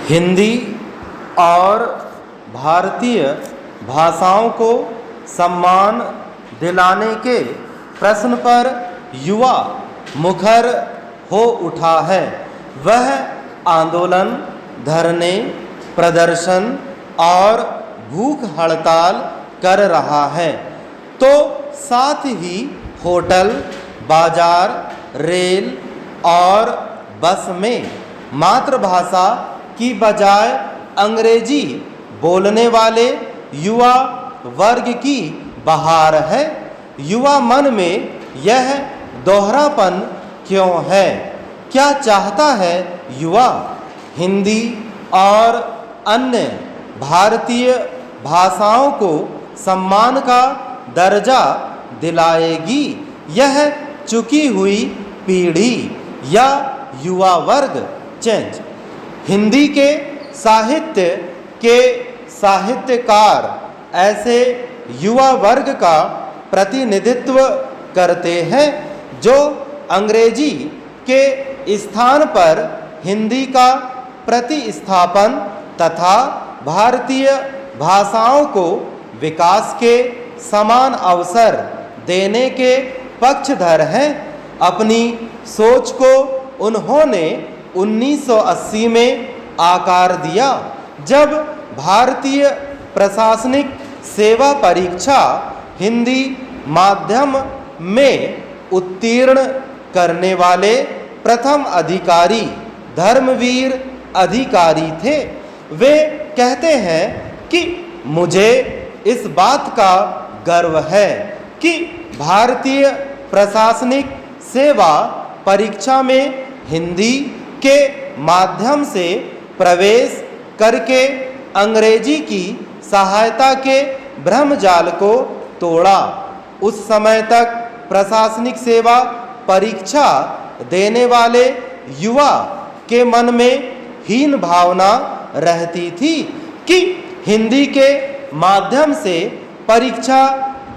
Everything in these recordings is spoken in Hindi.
हिंदी और भारतीय भाषाओं को सम्मान दिलाने के प्रश्न पर युवा मुखर हो उठा है। वह आंदोलन, धरने, प्रदर्शन और भूख हड़ताल कर रहा है, तो साथ ही होटल, बाजार, रेल और बस में मातृभाषा की बजाय अंग्रेजी बोलने वाले युवा वर्ग की बहार है। युवा मन में यह दोहरापन क्यों है? क्या चाहता है युवा? हिंदी और अन्य भारतीय भाषाओं को सम्मान का दर्जा दिलाएगी यह चुकी हुई पीढ़ी या युवा वर्ग चेंज? हिंदी के साहित्य के साहित्यकार ऐसे युवा वर्ग का प्रतिनिधित्व करते हैं जो अंग्रेजी के स्थान पर हिंदी का प्रतिस्थापन तथा भारतीय भाषाओं को विकास के समान अवसर देने के पक्षधर हैं। अपनी सोच को उन्होंने 1980 में आकार दिया, जब भारतीय प्रशासनिक सेवा परीक्षा हिंदी माध्यम में उत्तीर्ण करने वाले प्रथम अधिकारी धर्मवीर अधिकारी थे। वे कहते हैं कि मुझे इस बात का गर्व है कि भारतीय प्रशासनिक सेवा परीक्षा में हिंदी के माध्यम से प्रवेश करके अंग्रेजी की सहायता के भ्रमजाल को तोड़ा। उस समय तक प्रशासनिक सेवा परीक्षा देने वाले युवा के मन में हीन भावना रहती थी कि हिंदी के माध्यम से परीक्षा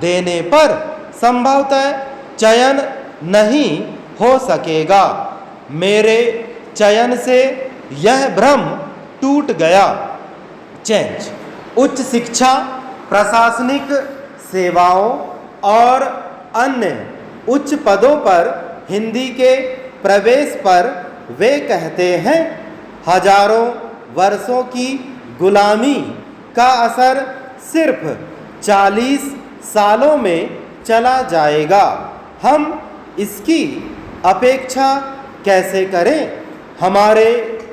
देने पर संभवतः चयन नहीं हो सकेगा। मेरे चयन से यह भ्रम टूट गया। चेंज उच्च शिक्षा, प्रशासनिक सेवाओं और अन्य उच्च पदों पर हिंदी के प्रवेश पर वे कहते हैं, हजारों वर्षों की गुलामी का असर सिर्फ 40 सालों में चला जाएगा। हम इसकी अपेक्षा कैसे करें? हमारे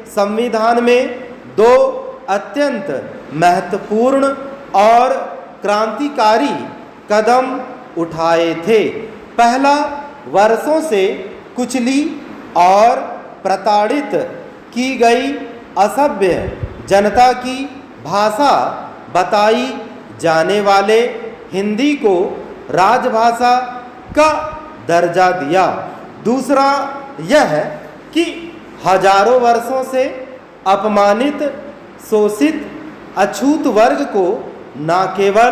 संविधान में दो अत्यंत महत्वपूर्ण और क्रांतिकारी कदम उठाए थे। पहला, वर्षों से कुचली और प्रताड़ित की गई असभ्य जनता की भाषा बताई जाने वाले हिंदी को राजभाषा का दर्जा दिया। दूसरा यह कि हजारों वर्षों से अपमानित, शोषित, अछूत वर्ग को न केवल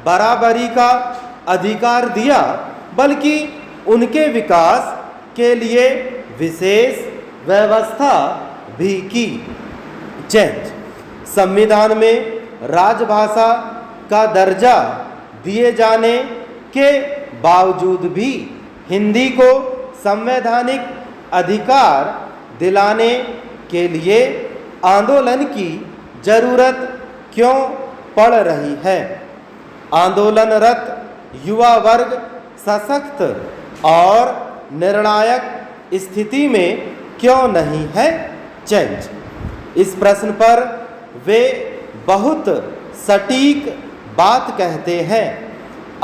बराबरी का अधिकार दिया, बल्कि उनके विकास के लिए विशेष व्यवस्था भी की। चेंज संविधान में राजभाषा का दर्जा दिए जाने के बावजूद भी हिंदी को संवैधानिक अधिकार दिलाने के लिए आंदोलन की जरूरत क्यों पड़ रही है? आंदोलनरत युवा वर्ग सशक्त और निर्णायक स्थिति में क्यों नहीं है? चेंज इस प्रश्न पर वे बहुत सटीक बात कहते हैं।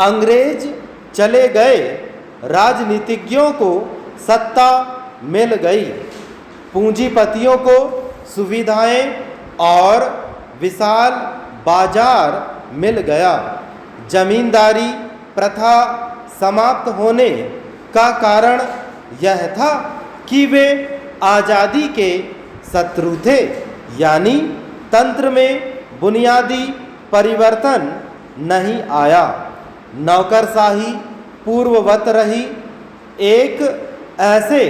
अंग्रेज चले गए, राजनीतिज्ञों को सत्ता मिल गई, पूंजीपतियों को सुविधाएं और विशाल बाजार मिल गया। जमींदारी प्रथा समाप्त होने का कारण यह था कि वे आज़ादी के शत्रु थे, यानी तंत्र में बुनियादी परिवर्तन नहीं आया। नौकरशाही पूर्ववत रही। एक ऐसे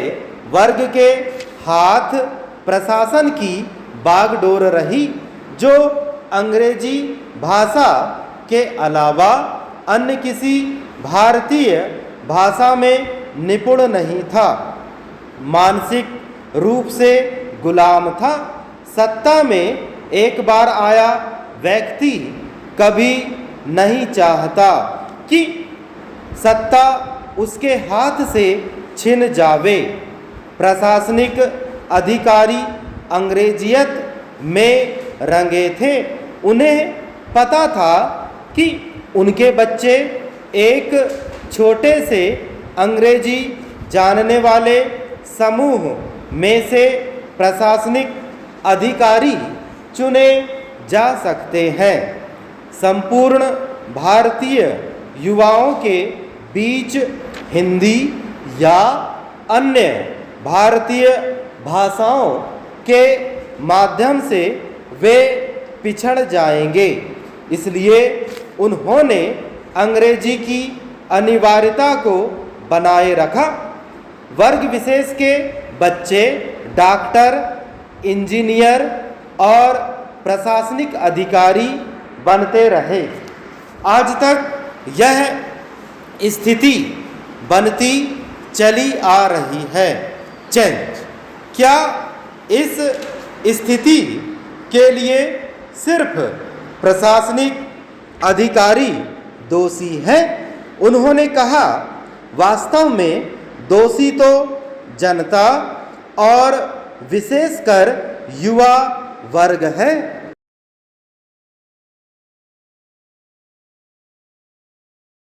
वर्ग के हाथ प्रशासन की बागडोर रही, जो अंग्रेजी भाषा के अलावा अन्य किसी भारतीय भाषा में निपुण नहीं था, मानसिक रूप से गुलाम था। सत्ता में एक बार आया व्यक्ति कभी नहीं चाहता कि सत्ता उसके हाथ से छिन जावे। प्रशासनिक अधिकारी अंग्रेजियत में रंगे थे। उन्हें पता था कि उनके बच्चे एक छोटे से अंग्रेजी जानने वाले समूह में से प्रशासनिक अधिकारी चुने जा सकते हैं। संपूर्ण भारतीय युवाओं के बीच हिंदी या अन्य भारतीय भाषाओं के माध्यम से वे पिछड़ जाएंगे। इसलिए उन्होंने अंग्रेजी की अनिवार्यता को बनाए रखा। वर्ग विशेष के बच्चे डॉक्टर, इंजीनियर और प्रशासनिक अधिकारी बनते रहे। आज तक यह स्थिति बनती चली आ रही है। चेंज। क्या इस स्थिति के लिए सिर्फ प्रशासनिक अधिकारी दोषी हैं? उन्होंने कहा, वास्तव में दोषी तो जनता और विशेषकर युवा वर्ग है।